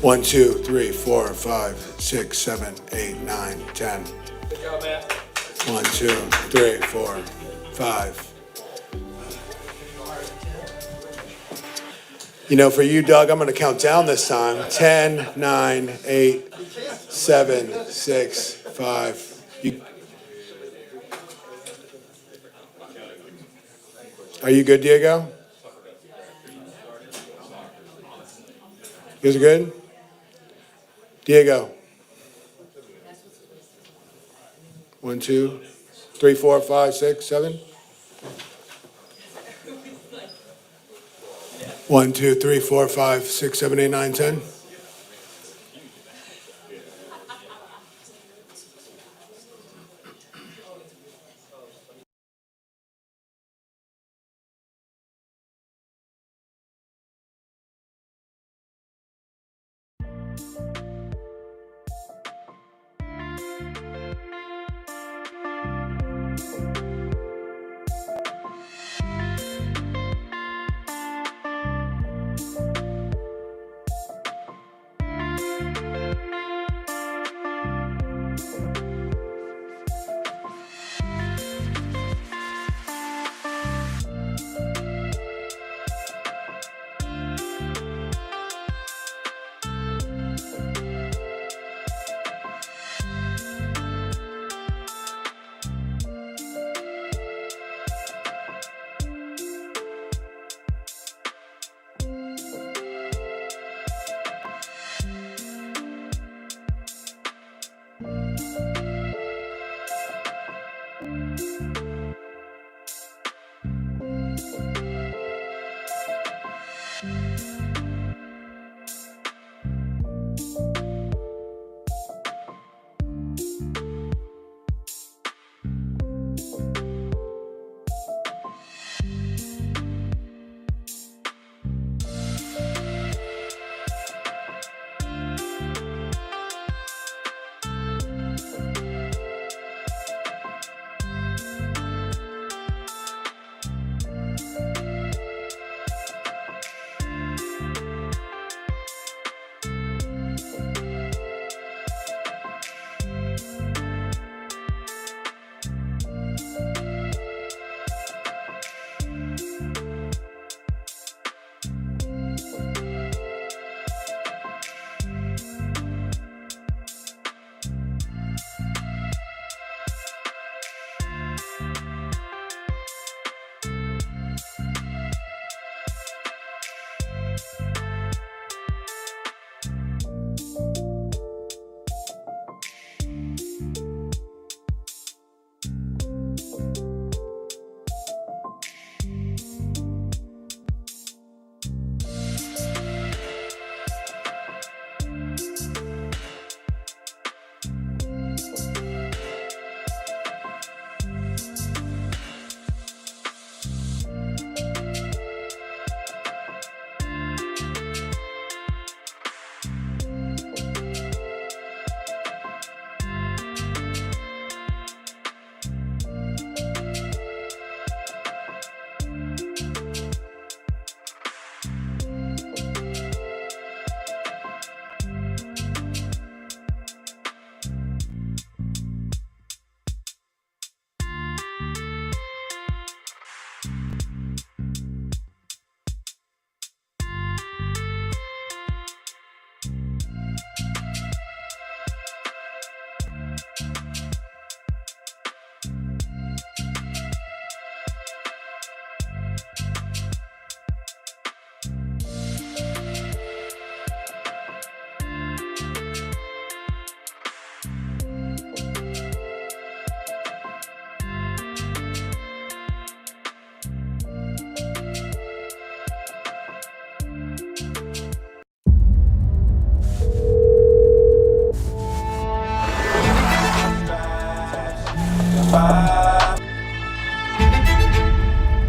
1, 2, 3, 4, 5, 6, 7, 8, 9, 10. Good job, Matt. 1, 2, 3, 4, 5. You know, for you, Doug, I'm going to count down this time. 10, 9, 8, 7, 6, 5. Are you good, Diego? You guys are good? Diego. 1, 2, 3, 4, 5, 6, 7. 1, 2, 3, 4, 5, 6, 7, 8, 9, 10.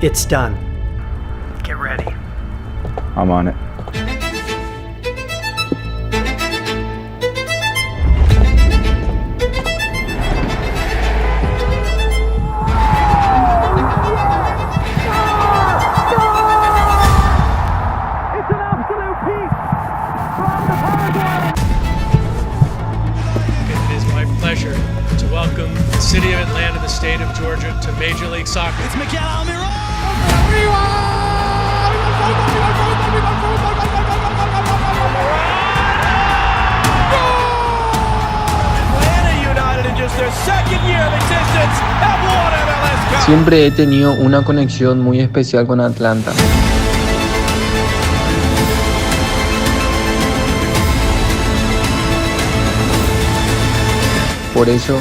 It's done. Get ready. I'm on it. It's an absolute peak from the Paraguay. Georgia to Major League Soccer. It's Miguel Almirón. Atlanta United in just their second year of existence have won MLS Cup. Siempre he tenido una conexión muy especial con Atlanta. Por eso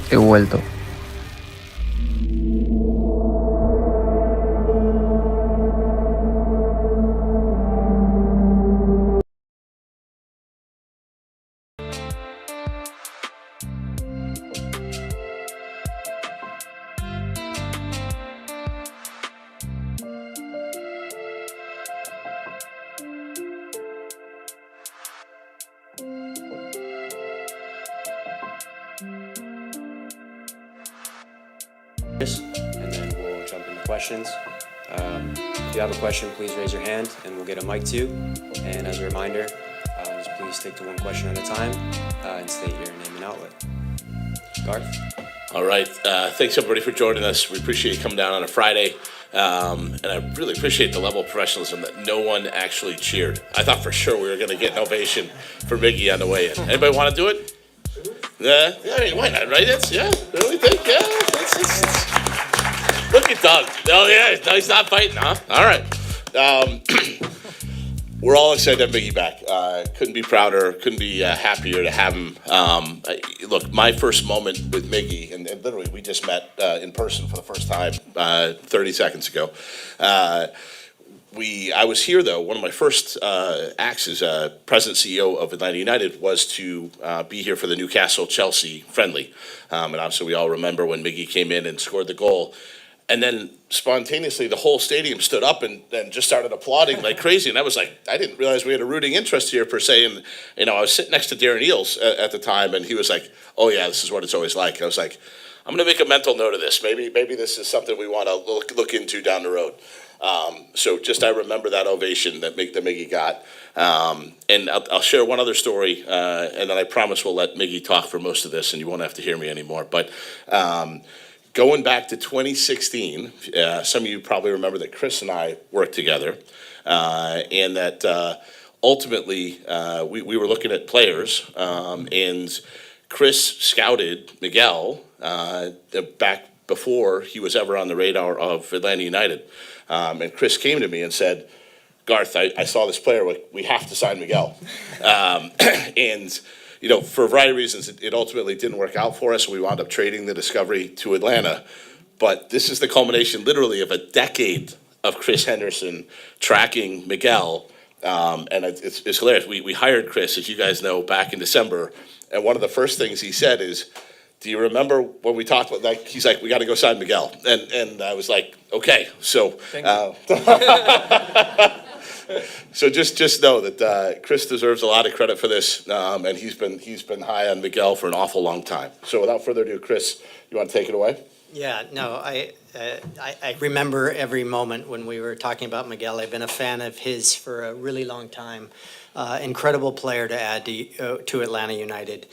he vuelto. And then we'll jump into questions. If you have a question, please raise your hand and we'll get a mic to you. And as a reminder, just please stick to one question at a time and state your name and outlet. Garth? All right. Thanks, everybody, for joining us. We appreciate you coming down on a Friday. And I really appreciate the level of professionalism that no one actually cheered. I thought for sure we were going to get an ovation for Miggy on the way in. Anybody want to do it? Yeah, I mean, why not, right? Really think? Yeah, look at Doug. Oh, yeah, he's not fighting, huh? All right. We're all excited to have Miggy back. Couldn't be prouder, couldn't be happier to have him. Look, my first moment with Miggy, and literally we just met in person for the first time 30 seconds ago. I was here, though. One of my first acts as president CEO of Atlanta United was to be here for the Newcastle-Chelsea friendly. And obviously we all remember when Miggy came in and scored the goal. And then spontaneously the whole stadium stood up and just started applauding like crazy. And I was like, I didn't realize we had a rooting interest here per se. And, you know, I was sitting next to Darren Eales at the time, and he was like, oh, yeah, this is what it's always like. And I was like, I'm going to make a mental note of this. Maybe this is something we want to look into down the road. So just I remember that ovation that Miggy got. And I'll share one other story, and then I promise we'll let Miggy talk for most of this, and you won't have to hear me anymore. But going back to 2016, some of you probably remember that Chris and I worked together, and that ultimately we were looking at players, and Chris scouted Miguel back before he was ever on the radar of Atlanta United. And Chris came to me and said, Garth, I saw this player, we have to sign Miguel. And, you know, for a variety of reasons, it ultimately didn't work out for us. We wound up trading the Discovery to Atlanta. But this is the culmination, literally, of a decade of Chris Henderson tracking Miguel. And it's hilarious. We hired Chris, as you guys know, back in December. And one of the first things he said is, do you remember when we talked about, like, he's like, we got to go sign Miguel. And I was like, okay. So, so just know that Chris deserves a lot of credit for this, and he's been high on Miguel for an awful long time. So without further ado, Chris, you want to take it away? Yeah, no, I remember every moment when we were talking about Miguel. I've been a fan of his for a really long time. Incredible player to add to Atlanta United.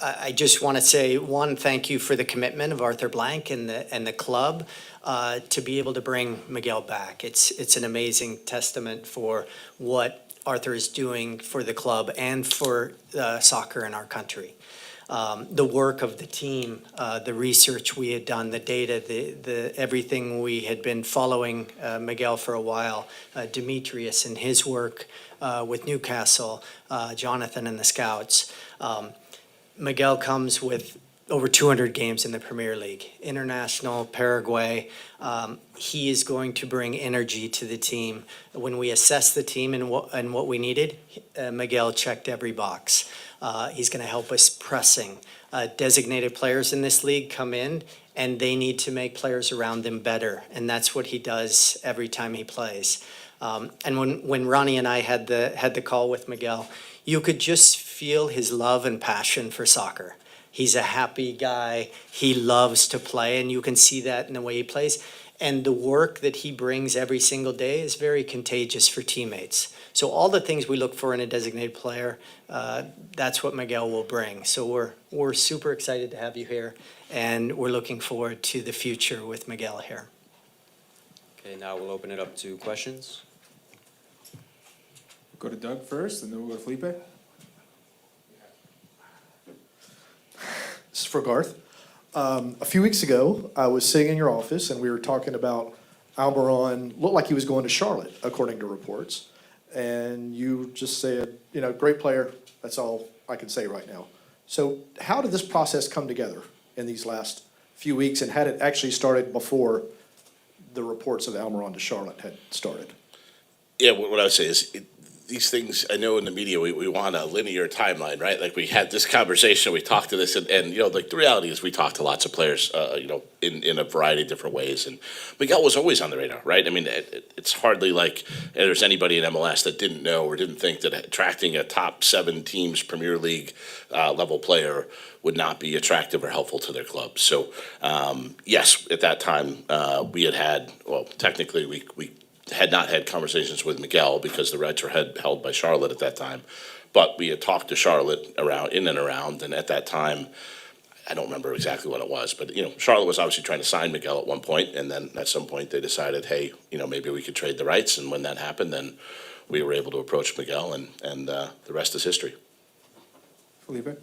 I just want to say, one, thank you for the commitment of Arthur Blank and the club to be able to bring Miguel back. It's an amazing testament for what Arthur is doing for the club and for soccer in our country. The work of the team, the research we had done, the data, the everything we had been following Miguel for a while, Demetrius and his work with Newcastle, Jonathan and the scouts. Miguel comes with over 200 games in the Premier League, international, Paraguay. He is going to bring energy to the team. When we assess the team and what we needed, Miguel checked every box. He's going to help us pressing. Designated players in this league come in, and they need to make players around them better, and that's what he does every time he plays. And when Ronnie and I had the call with Miguel, you could just feel his love and passion for soccer. He's a happy guy. He loves to play, and you can see that in the way he plays. And the work that he brings every single day is very contagious for teammates. So all the things we look for in a designated player, that's what Miguel will bring. So we're super excited to have you here, and we're looking forward to the future with Miguel here. Okay, now we'll open it up to questions. Go to Doug first, and then we'll go to Felipe. This is for Garth. A few weeks ago, I was sitting in your office, and we were talking about Almirón. Looked like he was going to Charlotte, according to reports. And you just said, great player. That's all I can say right now. So how did this process come together in these last few weeks, and had it actually started before the reports of Almirón to Charlotte had started? Yeah, what I would say is these things, I know in the media, we want a linear timeline, right? Like we had this conversation, we talked to this, and like the reality is we talked to lots of players, in a variety of different ways. And Miguel was always on the radar, right? I mean, it's hardly like there's anybody in MLS that didn't know or didn't think that attracting a top 7 teams Premier League level player would not be attractive or helpful to their club. So, yes, at that time, technically we had not had conversations with Miguel because the Reds were held by Charlotte at that time. But we had talked to Charlotte in and around, and at that time, I don't remember exactly what it was, but Charlotte was obviously trying to sign Miguel at one point, and then at some point they decided, hey, maybe we could trade the rights, and when that happened, then we were able to approach Miguel, and the rest is history. Felipe.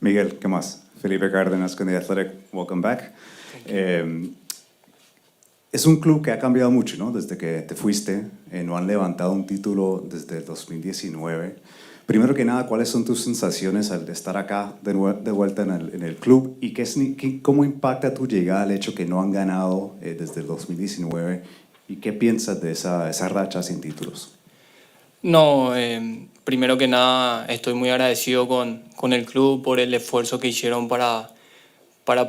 Miguel, ¿qué más? Felipe Cárdenas con The Athletic. Welcome back. Es un club que ha cambiado mucho, ¿no? Desde que te fuiste, no han levantado un título desde el 2019. Primero que nada, ¿cuáles son tus sensaciones al estar acá de vuelta en el club? ¿Y cómo impacta tu llegada el hecho que no han ganado desde el 2019? ¿Y qué piensas de esa racha sin títulos? No, primero que nada estoy muy agradecido con el club por el esfuerzo que hicieron para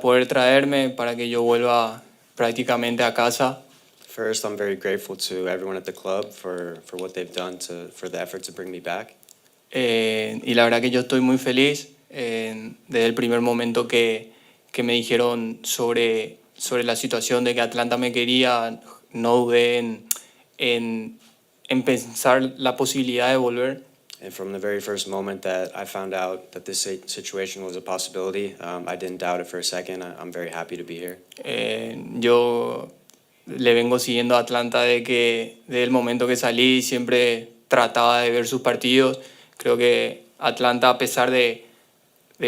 poder traerme, para que yo vuelva prácticamente a casa. First, I'm very grateful to everyone at the club for what they've done for the effort to bring me back. Y la verdad que yo estoy muy feliz desde el primer momento que me dijeron sobre la situación de que Atlanta me quería. No dudé en pensar la posibilidad de volver. And from the very first moment that I found out that this situation was a possibility, I didn't doubt it for a second. I'm very happy to be here. Yo le vengo siguiendo a Atlanta desde el momento que salí, siempre trataba de ver sus partidos. Creo que Atlanta, a pesar de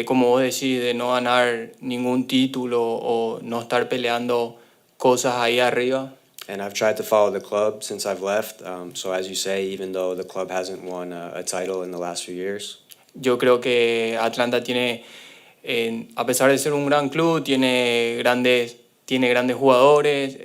como vos decís, de no ganar ningún título o no estar peleando cosas ahí arriba, And I've tried to follow the club since I've left. So as you say, even though the club hasn't won a title in the last few years, yo creo que Atlanta tiene, a pesar de ser un gran club, tiene grandes jugadores,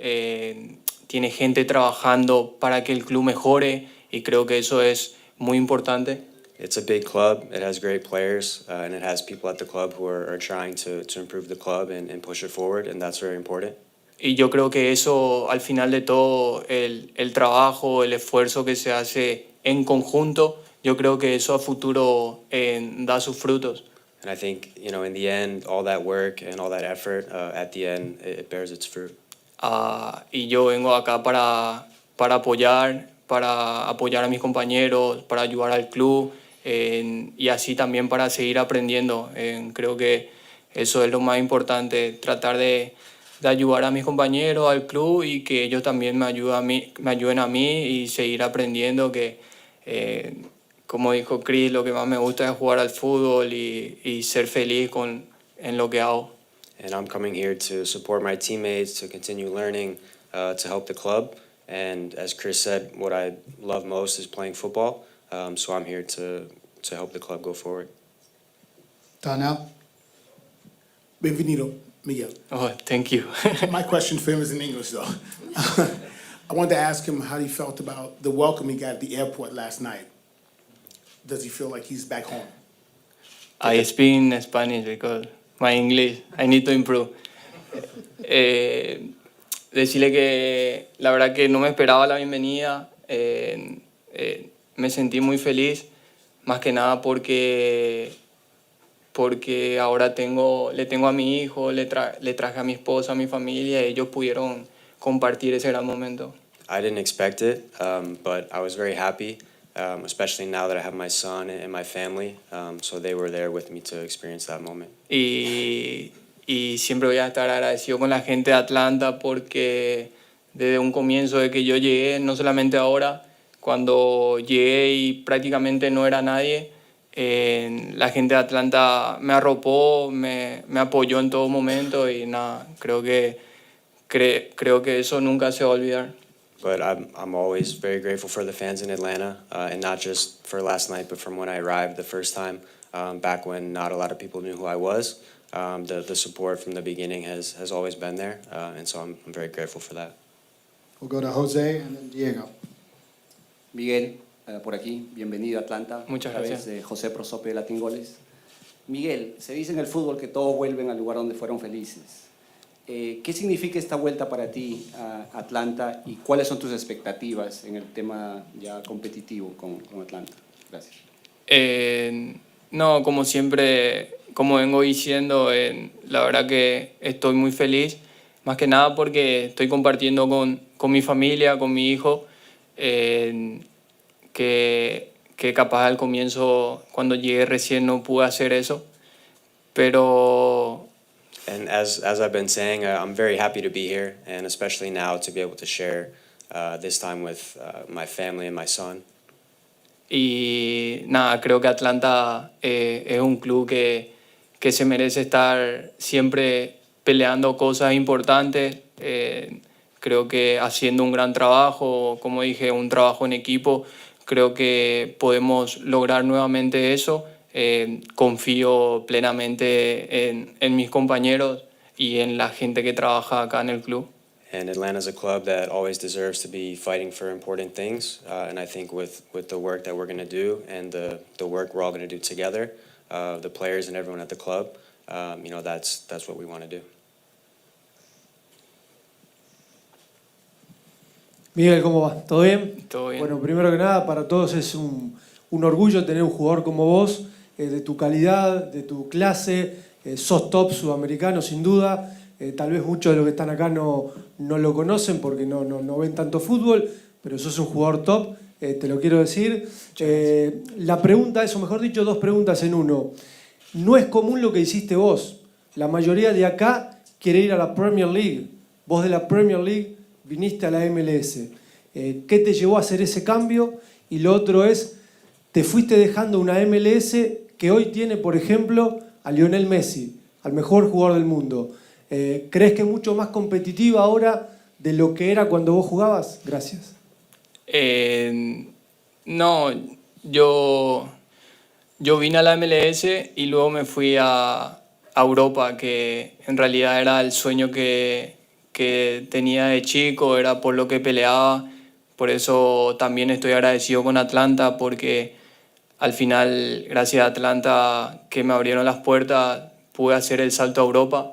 tiene gente trabajando para que el club mejore, y creo que eso es muy importante. it's a big club. It has great players, and it has people at the club who are trying to improve the club and push it forward, and that's very important. Y yo creo que eso, al final de todo, el trabajo, el esfuerzo que se hace en conjunto, yo creo que eso a futuro da sus frutos. And I think, in the end, all that work and all that effort, at the end, it bears its fruit. Y yo vengo acá para apoyar a mis compañeros, para ayudar al club, y así también para seguir aprendiendo. Creo que eso es lo más importante, tratar de ayudar a mis compañeros, al club, y que ellos también me ayuden a mí y seguir aprendiendo, que como dijo Chris, lo que más me gusta es jugar al fútbol y ser feliz en lo que hago. And I'm coming here to support my teammates, to continue learning, to help the club. And as Chris said, what I love most is playing football. So I'm here to help the club go forward. Darnell. Bienvenido, Miguel. Oh, thank you. My question for him is in English, though. I wanted to ask him how he felt about the welcome he got at the airport last night. Does he feel like he's back home? I speak in Spanish because my English, I need to improve. Decirle que la verdad que no me esperaba la bienvenida. Me sentí muy feliz, más que nada porque ahora le tengo a mi hijo, le traje a mi esposa, a mi familia, y ellos pudieron compartir ese gran momento. I didn't expect it, but I was very happy, especially now that I have my son and my family. So they were there with me to experience that moment. Y siempre voy a estar agradecido con la gente de Atlanta porque desde un comienzo de que yo llegué, no solamente ahora, cuando llegué y prácticamente no era nadie, la gente de Atlanta me arropó, me apoyó en todo momento y nada, creo que eso nunca se va a olvidar. But I'm always very grateful for the fans in Atlanta, and not just for last night, but from when I arrived the first time, back when not a lot of people knew who I was. The support from the beginning has always been there, and so I'm very grateful for that. We'll go to Jose and then Diego. Miguel, por aquí, bienvenido a Atlanta. Muchas Otra gracias. vez, José Prosope de Latin Goles. Miguel, se dice en el fútbol que todos vuelven al lugar donde fueron felices. ¿Qué significa esta vuelta para ti a Atlanta y cuáles son tus expectativas en el tema ya competitivo con Atlanta? Gracias. No, como siempre, como vengo diciendo, la verdad que estoy muy feliz, más que nada porque estoy compartiendo con mi familia, con mi hijo, que capaz al comienzo, cuando llegué recién, no pude hacer eso, pero... And as I've been saying, I'm very happy to be here, and especially now to be able to share this time with my family and my son. Y nada, creo que Atlanta es un club que se merece estar siempre peleando cosas importantes. Creo que haciendo un gran trabajo, como dije, un trabajo en equipo, creo que podemos lograr nuevamente eso. Confío plenamente en mis compañeros y en la gente que trabaja acá en el club. And Atlanta is a club that always deserves to be fighting for important things. And I think with the work that we're going to do and the work we're all going to do together, the players and everyone at the club, that's what we want to do. Miguel, ¿cómo va? ¿Todo bien? Todo bien. Bueno, primero que nada, para todos es un orgullo tener un jugador como vos, de tu calidad, de tu clase, sos top sudamericano sin duda. Tal vez muchos de los que están acá no lo conocen porque no ven tanto fútbol, pero sos un jugador top, te lo quiero decir. La pregunta es, o mejor dicho, dos preguntas en uno. No es común lo que hiciste vos. La mayoría de acá quiere ir a la Premier League. Vos de la Premier League viniste a la MLS. ¿Qué te llevó a hacer ese cambio? Y lo otro es, te fuiste dejando una MLS que hoy tiene, por ejemplo, a Lionel Messi, al mejor jugador del mundo. ¿Crees que es mucho más competitiva ahora de lo que era cuando vos jugabas? Gracias. No, yo vine a la MLS y luego me fui a Europa, que en realidad era el sueño que tenía de chico, era por lo que peleaba. Por eso también estoy agradecido con Atlanta, porque al final, gracias a Atlanta que me abrieron las puertas, pude hacer el salto a Europa.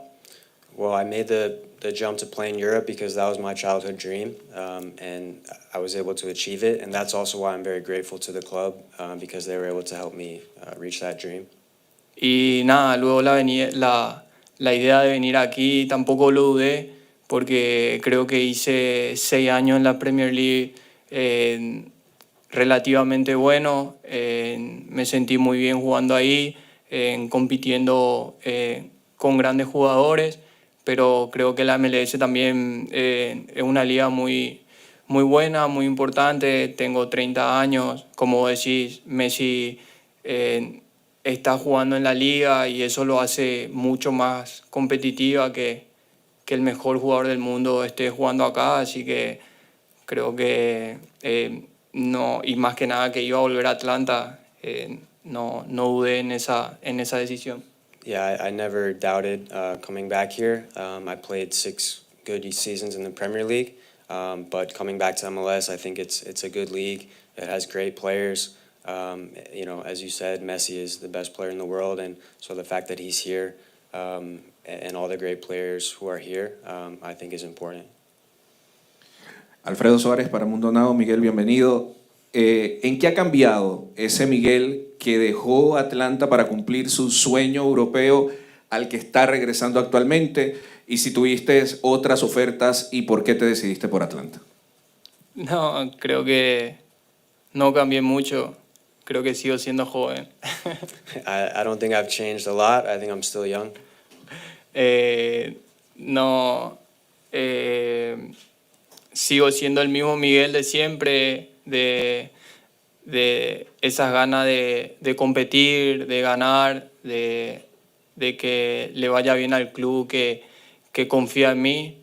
Well, I made the jump to play in Europe because that was my childhood dream, and I was able to achieve it. And that's also why I'm very grateful to the club, because they were able to help me reach that dream. Y nada, luego la idea de venir aquí tampoco lo dudé, porque creo que hice 6 años en la Premier League relativamente bueno. Me sentí muy bien jugando ahí, compitiendo con grandes jugadores, pero creo que la MLS también es una liga muy buena, muy importante. Tengo 30 años, como decís, Messi está jugando en la liga y eso lo hace mucho más competitiva que el mejor jugador del mundo esté jugando acá, así que creo que no, y más que nada que iba a volver a Atlanta, no dudé en esa decisión. Yeah, I never doubted coming back here. I played 6 good seasons in the Premier League, but coming back to MLS, I think it's a good league. It has great players. As you said, Messi is the best player in the world, and so the fact that he's here and all the great players who are here, I think is important. Alfredo Suárez para Mundo Now. Miguel, bienvenido. ¿En qué ha cambiado ese Miguel que dejó Atlanta para cumplir su sueño europeo al que está regresando actualmente? y si tuviste otras ofertas y por qué te decidiste por Atlanta. No, creo que no cambié mucho. Creo que sigo siendo joven. I don't think I've changed a lot. I think I'm still young. No, sigo siendo el mismo Miguel de siempre, de esas ganas de competir, de ganar, de que le vaya bien al club, que confía en mí.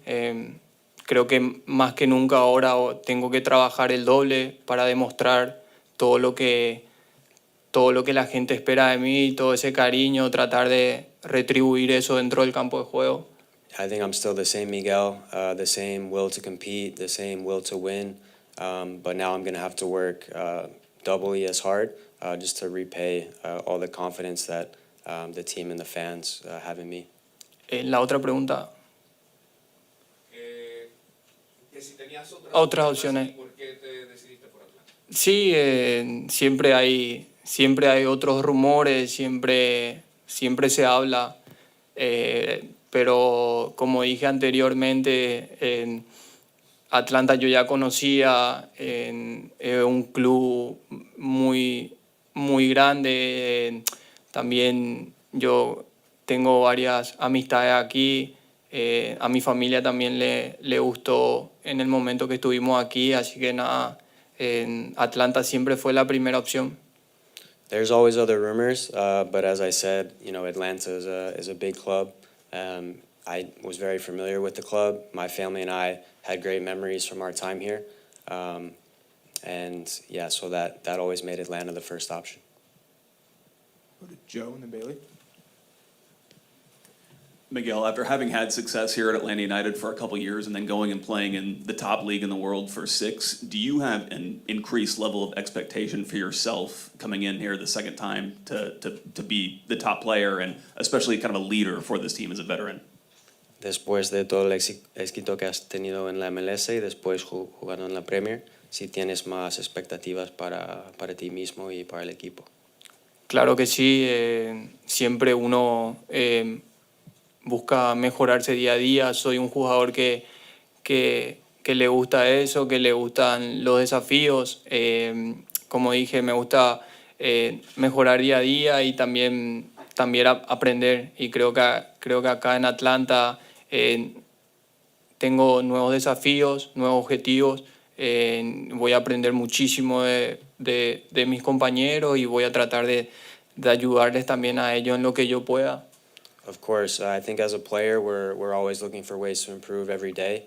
Creo que más que nunca ahora tengo que trabajar el doble para demostrar todo lo que la gente espera de mí, todo ese cariño, tratar de retribuir eso dentro del campo de juego. I think I'm still the same Miguel, the same will to compete, the same will to win. But now I'm going to have to work doubly as hard just to repay all the confidence that the team and the fans have in me. La otra pregunta. Que si tenías otras opciones. ¿Por qué te decidiste por Atlanta? Sí, siempre hay otros rumores, siempre se habla, pero como dije anteriormente, en Atlanta yo ya conocía, un club muy grande, también yo tengo varias amistades aquí, a mi familia también le gustó en el momento que estuvimos aquí, así que nada, en Atlanta siempre fue la primera opción. There's always other rumors, but as I said, Atlanta is a big club. I was very familiar with the club. My family and I had great memories from our time here. And yeah, so that always made Atlanta the first option. Go to Joe and then Bailey. Miguel, after having had success here at Atlanta United for a couple years and then going and playing in the top league in the world for 6, do you have an increased level of expectation for yourself coming in here the second time to be the top player and especially kind of a leader for this team as a veteran? Después de todo el éxito que has tenido en la MLS y después jugando en la Premier, si tienes más expectativas para ti mismo y para el equipo. Claro que sí, siempre uno busca mejorarse día a día. Soy un jugador que le gusta eso, que le gustan los desafíos. Como dije, me gusta mejorar día a día y también aprender. Y creo que acá en Atlanta tengo nuevos desafíos, nuevos objetivos. Voy a aprender muchísimo de mis compañeros y voy a tratar de ayudarles también a ellos en lo que yo pueda. Of course, I think as a player, we're always looking for ways to improve every day.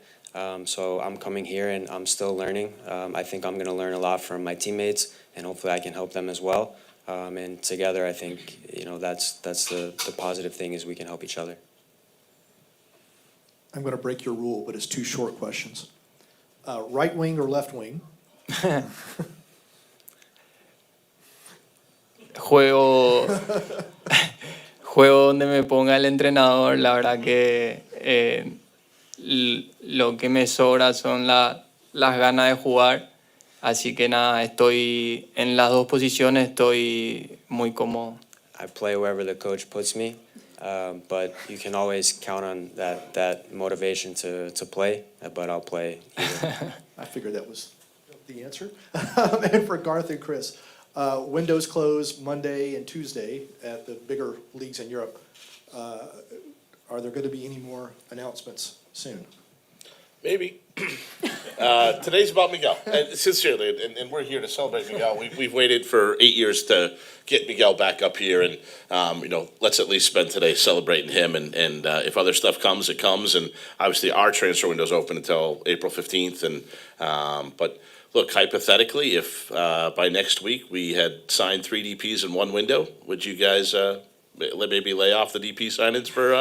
So I'm coming here and I'm still learning. I think I'm going to learn a lot from my teammates, and hopefully I can help them as well. And together, I think that's the positive thing is we can help each other. I'm going to break your rule, but it's 2 short questions. Right wing or left wing? Juego donde me ponga el entrenador. La verdad que lo que me sobra son las ganas de jugar. Así que nada, estoy en las 2 posiciones, estoy muy cómodo. I play wherever the coach puts me, but you can always count on that motivation to play, but I'll play either. I figured that was the answer. And for Garth and Chris, windows close Monday and Tuesday at the bigger leagues in Europe. Are there going to be any more announcements soon? Maybe. Today's about Miguel, and sincerely, and we're here to celebrate Miguel. We've waited for 8 years to get Miguel back up here, and let's at least spend today celebrating him. And if other stuff comes, it comes. And obviously, our transfer window's open until April 15th. And but look, hypothetically, if by next week we had signed 3 DPs in one window, would you guys maybe lay off the DP signings for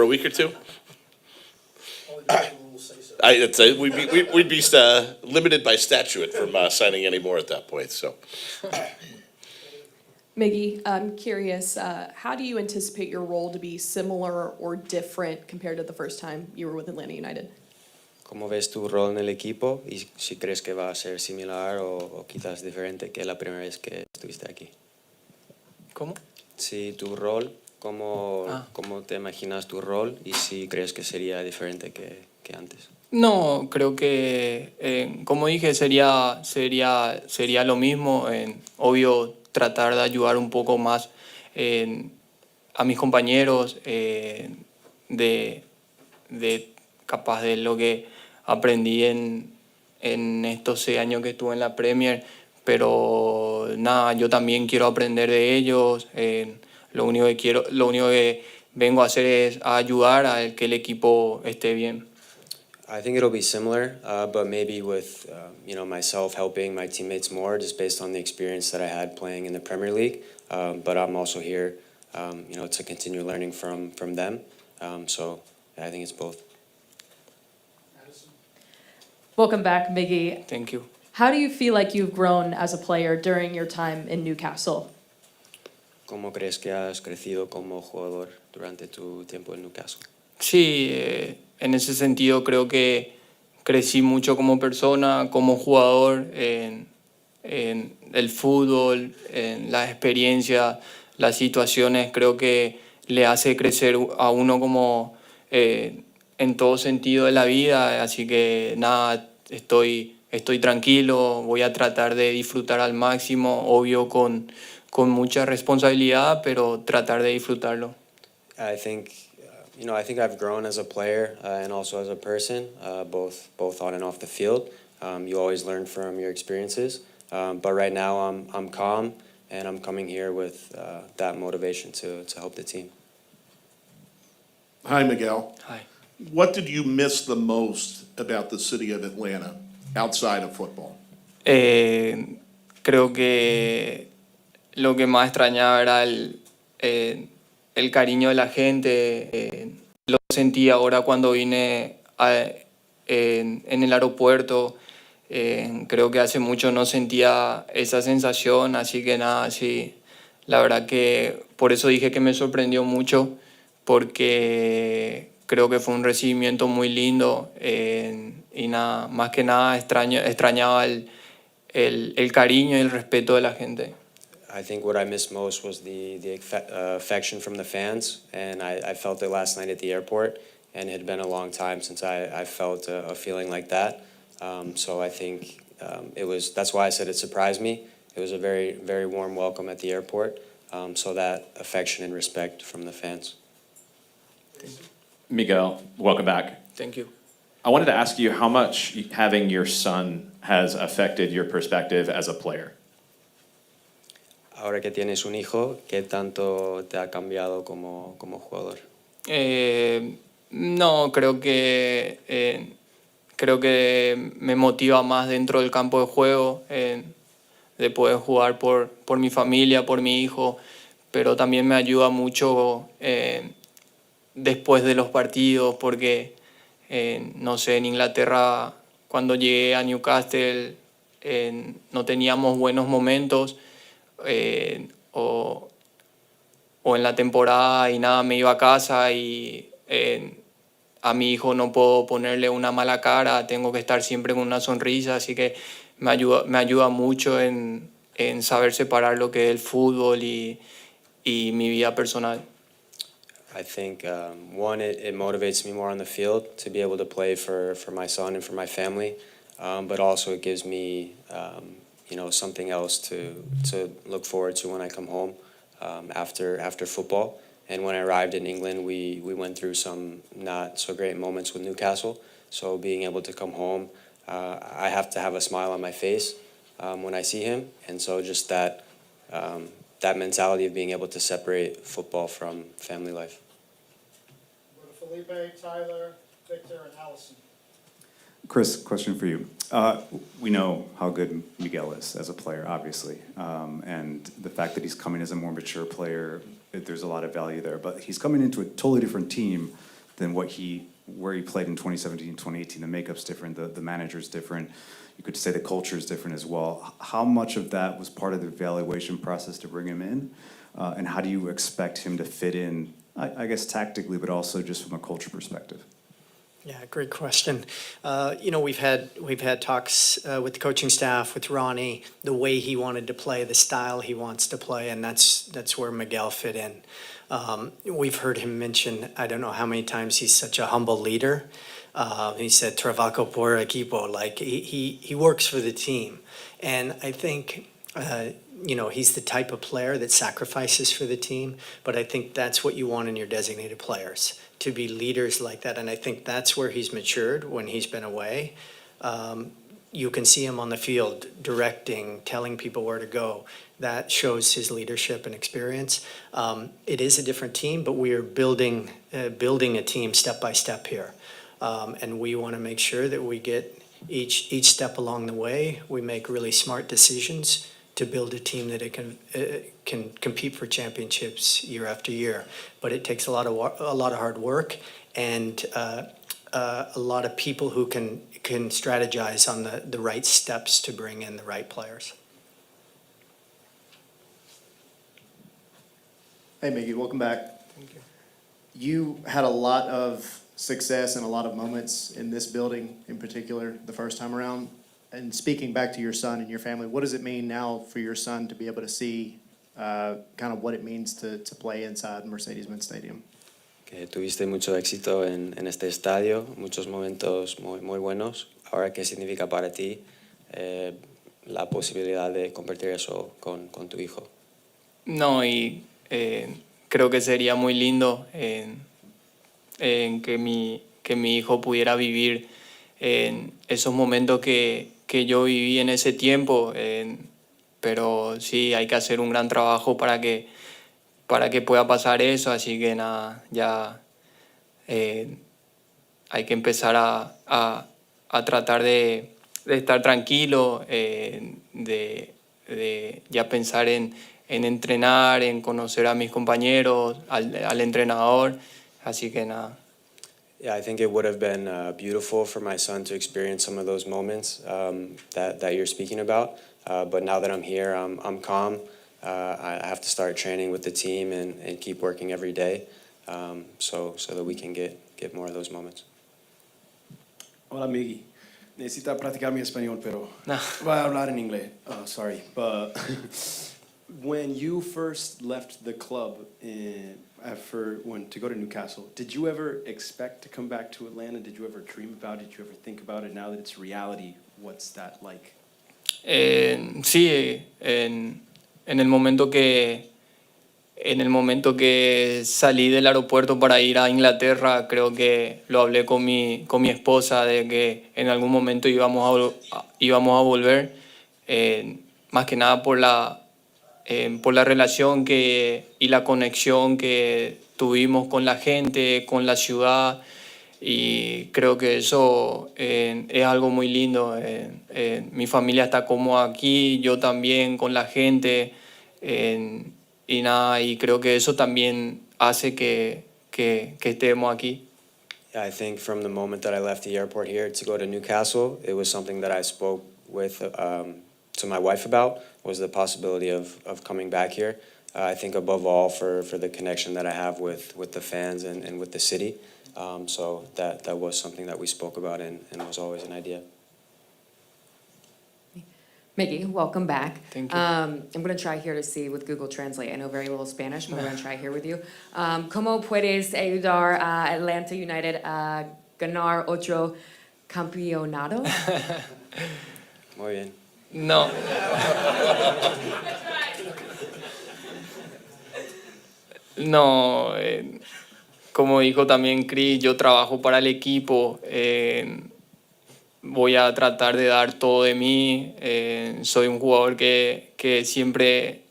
a week or 2? I'd say we'd be limited by statute from signing any more at that point. So, Miggy, I'm curious, how do you anticipate your role to be similar or different compared to the first time you were with Atlanta United? ¿Cómo ves tu rol en el equipo y si crees que va a ser similar o quizás diferente que la primera vez que estuviste aquí? ¿Cómo? Si tu rol ¿Cómo te imaginas tu rol y si crees que sería diferente que antes? No, creo que, como dije, sería lo mismo. Obvio, tratar de ayudar un poco más a mis compañeros, de capaz de lo que aprendí en estos 6 años que estuve en la Premier. Pero nada, yo también quiero aprender de ellos. Lo único que vengo a hacer es a ayudar a que el equipo esté bien. I think it'll be similar, but maybe with myself helping my teammates more, just based on the experience that I had playing in the Premier League. But I'm also here, to continue learning from them. So I think it's both. Welcome back, Miggy. Thank you. How do you feel like you've grown as a player during your time in Newcastle? ¿Cómo crees que has crecido como jugador durante tu tiempo en Newcastle? Sí, en ese sentido creo que crecí mucho como persona, como jugador, en el fútbol, en las experiencias, las situaciones. Creo que le hace crecer a uno como en todo sentido de la vida. Así que nada, estoy tranquilo, voy a tratar de disfrutar al máximo, obvio con mucha responsabilidad, pero tratar de disfrutarlo. I think I've grown as a player and also as a person, both on and off the field. You always learn from your experiences, but right now I'm calm and I'm coming here with that motivation to help the team. Hi, Miguel. Hi. What did you miss the most about the city of Atlanta outside of football? Creo que lo que más extrañaba era el cariño de la gente. Lo sentí ahora cuando vine en el aeropuerto. Creo que hace mucho no sentía esa sensación, así que nada, sí, la verdad que por eso dije que me sorprendió mucho, porque creo que fue un recibimiento muy lindo, y nada, más que nada extrañaba el cariño y el respeto de la gente. I think what I missed most was the affection from the fans, and I felt it last night at the airport, and it had been a long time since I felt a feeling like that. So I think that's why I said it surprised me. It was a very, very warm welcome at the airport, so that affection and respect from the fans. Miguel, welcome back. Thank you. I wanted to ask you how much having your son has affected your perspective as a player. Ahora que tienes un hijo, ¿qué tanto te ha cambiado como jugador? No, creo que me motiva más dentro del campo de juego, de poder jugar por mi familia, por mi hijo, pero también me ayuda mucho después de los partidos, porque no sé, en Inglaterra cuando llegué a Newcastle no teníamos buenos momentos, o en la temporada, y nada, me iba a casa y a mi hijo no puedo ponerle una mala cara, tengo que estar siempre con una sonrisa, así que me ayuda mucho en saber separar lo que es el fútbol y mi vida personal. I think, one, it motivates me more on the field to be able to play for my son and for my family, but also it gives me something else to look forward to when I come home after football. And when I arrived in England, we went through some not so great moments with Newcastle. So being able to come home, I have to have a smile on my face when I see him. And so just that mentality of being able to separate football from family life. Felipe, Tyler, Victor, and Allison. Chris, question for you. We know how good Miguel is as a player, obviously, and the fact that he's coming as a more mature player, there's a lot of value there. But he's coming into a totally different team than where he played in 2017, 2018. The makeup's different, the manager's different. You could say the culture is different as well. How much of that was part of the evaluation process to bring him in, and how do you expect him to fit in? I guess tactically, but also just from a culture perspective. Yeah, great question. We've had talks with the coaching staff, with Ronnie, the way he wanted to play, the style he wants to play, and that's where Miguel fit in. We've heard him mention, I don't know how many times, he's such a humble leader. He said, "Trabajo por equipo," like he works for the team, and I think. He's the type of player that sacrifices for the team, but I think that's what you want in your designated players, to be leaders like that. And I think that's where he's matured when he's been away. You can see him on the field directing, telling people where to go. That shows his leadership and experience. It is a different team, but we are building a team step by step here. And we want to make sure that we get each step along the way, we make really smart decisions to build a team that it can compete for championships year after year. But it takes a lot of hard work and a lot of people who can strategize on the right steps to bring in the right players. Hey, Miggy, welcome back. Thank you. You had a lot of success and a lot of moments in this building in particular the first time around. And speaking back to your son and your family, what does it mean now for your son to be able to see kind of what it means to play inside Mercedes-Benz Stadium? Que tuviste mucho éxito en este estadio, muchos momentos muy buenos. Ahora, ¿qué significa para ti la posibilidad de compartir eso con tu hijo? No, y creo que sería muy lindo que mi hijo pudiera vivir en esos momentos que yo viví en ese tiempo, pero sí, hay que hacer un gran trabajo para que pueda pasar eso, así que nada, ya hay que empezar a tratar de estar tranquilo, de ya pensar en entrenar, en conocer a mis compañeros, al entrenador, así que nada. Yeah, I think it would have been beautiful for my son to experience some of those moments that you're speaking about. But now that I'm here, I'm calm. I have to start training with the team and keep working every day so that we can get more of those moments. Hola, Miggy. Necesita practicar mi español, pero No. voy a hablar en inglés. Sorry, but when you first left the club to go to Newcastle, did you ever expect to come back to Atlanta? Did you ever dream about it? Did you ever think about it? Now that it's reality, what's that like? Sí, en el momento que salí del aeropuerto para ir a Inglaterra, creo que lo hablé con mi esposa de que en algún momento íbamos a volver, más que nada por la relación y la conexión que tuvimos con la gente, con la ciudad, y creo que eso es algo muy lindo. Mi familia está cómoda aquí, yo también con la gente, y nada, y creo que eso también hace que estemos aquí. Yeah, I think from the moment that I left the airport here to go to Newcastle, it was something that I spoke with to my wife about, was the possibility of coming back here. I think above all for the connection that I have with the fans and with the city. So that was something that we spoke about and was always an idea. Miggy, welcome back. Thank you. I'm going to try here to see with Google Translate. I know very little Spanish, but I'm going to try here with you. ¿Cómo puedes ayudar a Atlanta United a ganar otro campeonato? Muy bien. No. No, como dijo también Chris, yo trabajo para el equipo, voy a tratar de dar todo de mí, soy un jugador que siempre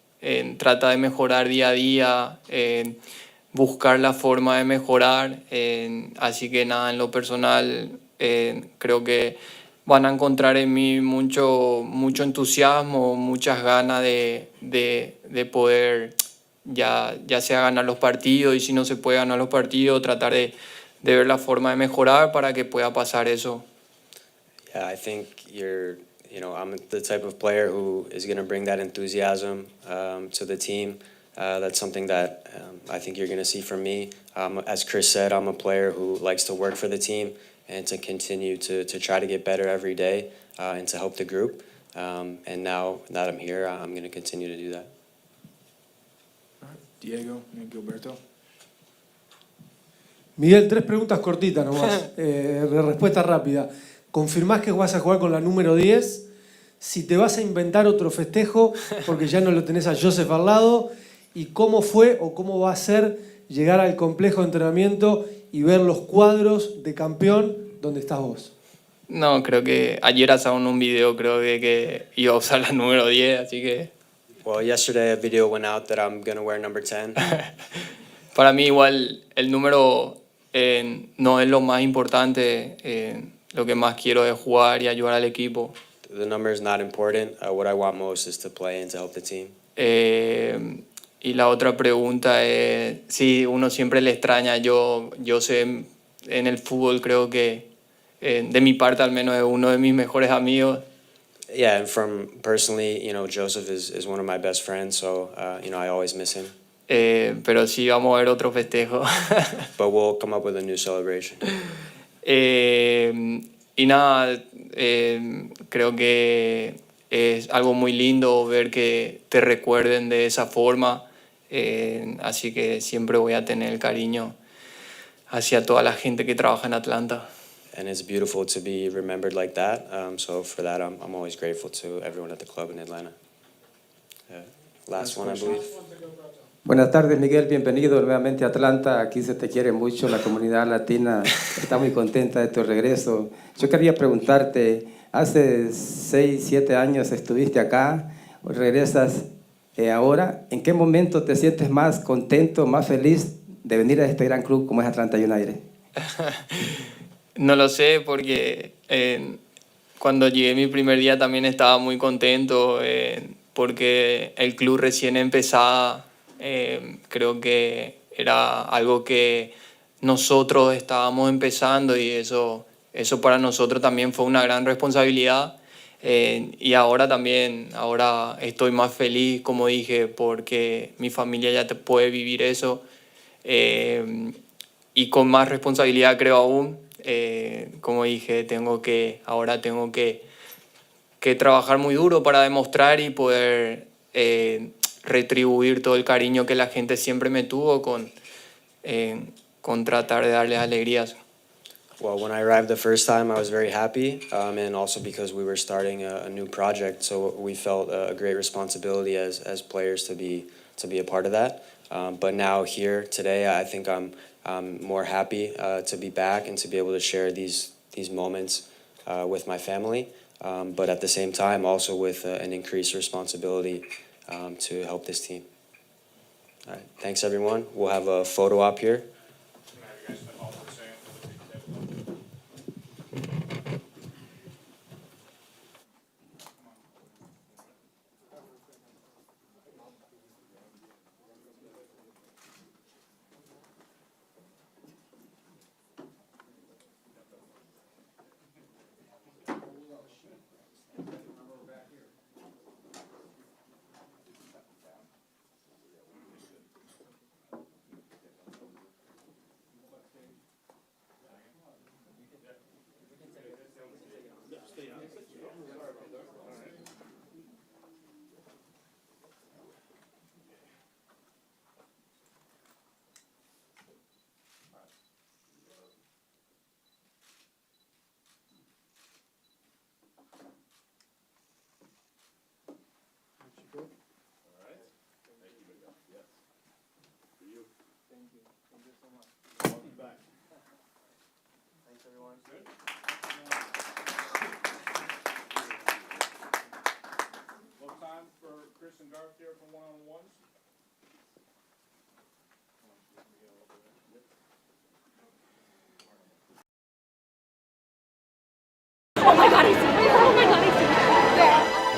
trata de mejorar día a día, buscar la forma de mejorar, así que nada, en lo personal creo que van a encontrar en mí mucho entusiasmo, muchas ganas de poder ya sea ganar los partidos, y si no se puede ganar los partidos, tratar de ver la forma de mejorar para que pueda pasar eso. Yeah, I think I'm the type of player who is going to bring that enthusiasm to the team. That's something that I think you're going to see from me. As Chris said, I'm a player who likes to work for the team and to continue to try to get better every day and to help the group. And now that I'm here, I'm going to continue to do that. Diego and Gilberto. Miguel, 3 preguntas cortitas nomás, de respuesta rápida. ¿Confirmás que vas a jugar con la número 10? Si te vas a inventar otro festejo, porque ya no lo tenés a Joseph al lado, y cómo fue o cómo va a ser llegar al complejo de entrenamiento y ver los cuadros de campeón donde estás vos. No, creo que ayer hacían un video, creo que iba a usar la número 10, así que... Well, yesterday a video went out that I'm going to wear number 10. Para mí igual el número no es lo más importante, lo que más quiero es jugar y ayudar al equipo. The number is not important. What I want most is to play and to help the team. Y la otra pregunta es, sí, uno siempre le extraña, yo sé en el fútbol creo que de mi parte al menos es uno de mis mejores amigos. Yeah, and from personally, Joseph is one of my best friends, so, I always miss him. Pero sí vamos a ver otro festejo. But we'll come up with a new celebration. Y nada, creo que es algo muy lindo ver que te recuerden de esa forma, así que siempre voy a tener el cariño hacia toda la gente que trabaja en Atlanta. And it's beautiful to be remembered like that. So for that, I'm always grateful to everyone at the club in Atlanta. Last one, I believe. Buenas tardes, Miguel. Bienvenido nuevamente a Atlanta. Aquí se te quiere mucho. La comunidad latina está muy contenta de tu regreso. Yo quería preguntarte, hace 6, 7 años estuviste acá, regresas ahora. ¿En qué momento te sientes más contento, más feliz de venir a este gran club como es Atlanta United? No lo sé porque cuando llegué mi primer día también estaba muy contento porque el club recién empezaba. Creo que era algo que nosotros estábamos empezando y eso para nosotros también fue una gran responsabilidad. Y ahora estoy más feliz, como dije, porque mi familia ya puede vivir eso y con más responsabilidad creo aún. Como dije, ahora tengo que trabajar muy duro para demostrar y poder retribuir todo el cariño que la gente siempre me tuvo con tratar de darles alegrías. Well, when I arrived the first time, I was very happy, and also because we were starting a new project, so we felt a great responsibility as players to be a part of that. But now here today, I think I'm more happy to be back and to be able to share these moments with my family, but at the same time also with an increased responsibility to help this team. All right, thanks everyone. We'll have a photo op here.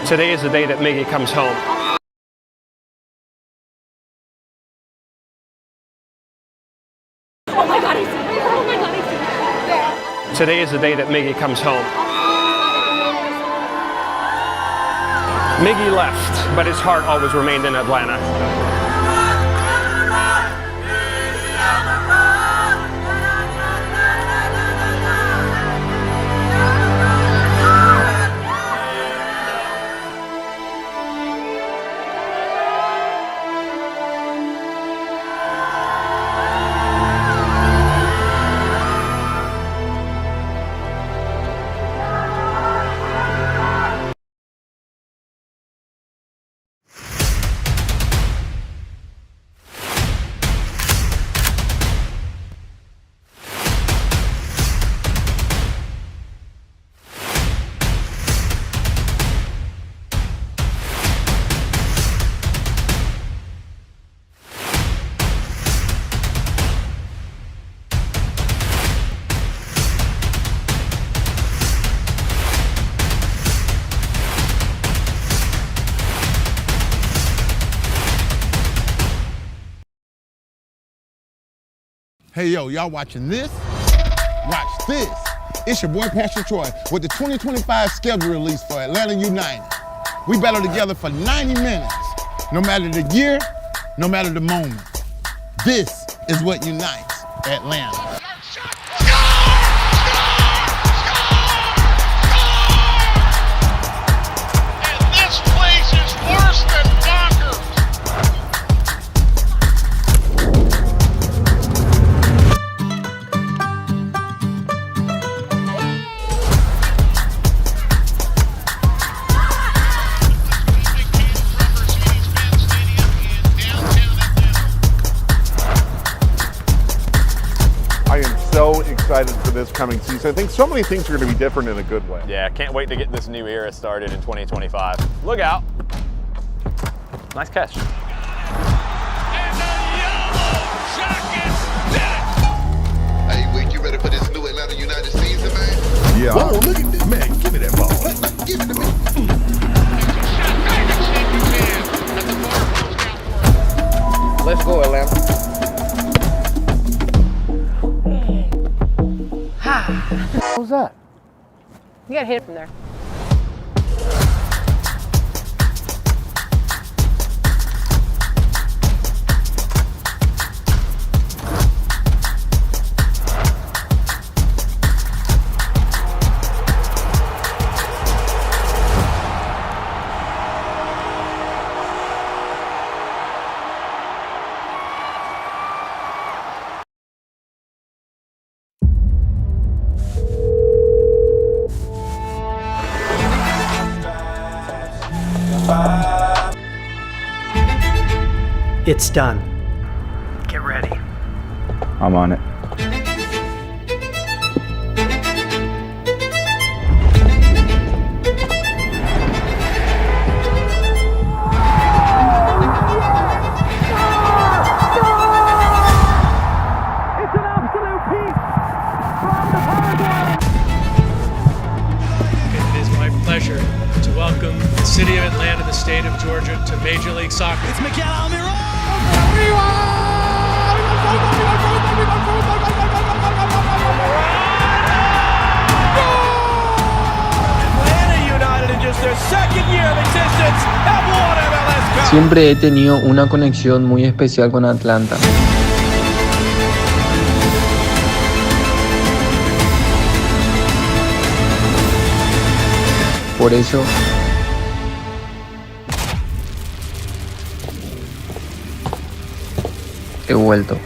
Today is the day that Miggy comes home. Today is the day that Miggy comes home. Miggy left, but his heart always remained in Atlanta. Hey, yo, y'all watching this? Watch this. It's your boy, Pastor Troy, with the 2025 schedule release for Atlanta United. We battle together for 90 minutes. No matter the year, no matter the moment. This is what unites Atlanta. So excited for this coming season. I think so many things are going to be different in a good way. Yeah, can't wait to get this new era started in 2025. Look out. Nice catch. Hey, Wick, you ready for this new Atlanta United season, man? Yeah. Whoa, look at this, man. Give me that ball. Give it to me. Let's go, Atlanta. Who's that? You gotta hit it from there. It's done. Get ready. I'm on it. It is my pleasure to welcome the city of Atlanta, the state of Georgia, to Major League Soccer. It's Miguel Almirón! Atlanta United, in just their second year of existence, have won MLS Cup. Siempre he tenido una conexión muy especial con Atlanta. Por eso he vuelto.